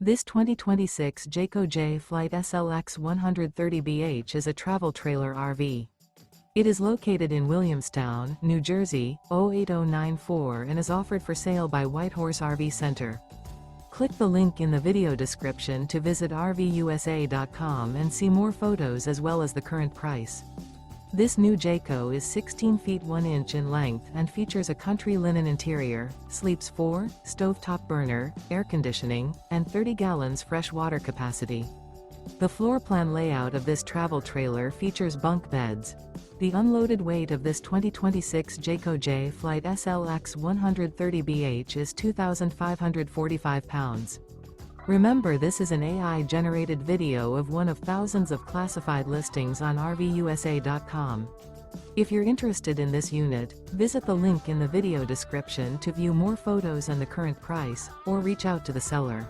This 2026 Jayco Jay Flight SLX 130BH is a travel trailer RV. It is located in Williamstown, New Jersey, 08094 and is offered for sale by Whitehorse RV Center. Click the link in the video description to visit RVUSA.com and see more photos as well as the current price. This new Jayco is 16 feet 1 inch in length and features a country linen interior, sleeps 4, stovetop burner, air conditioning, and 30 gallons fresh water capacity. The floor plan layout of this travel trailer features bunk beds. The unloaded weight of this 2026 Jayco Jay Flight SLX 130BH is 2,545 pounds. Remember, this is an AI-generated video of one of thousands of classified listings on RVUSA.com. If you're interested in this unit, visit the link in the video description to view more photos and the current price, or reach out to the seller.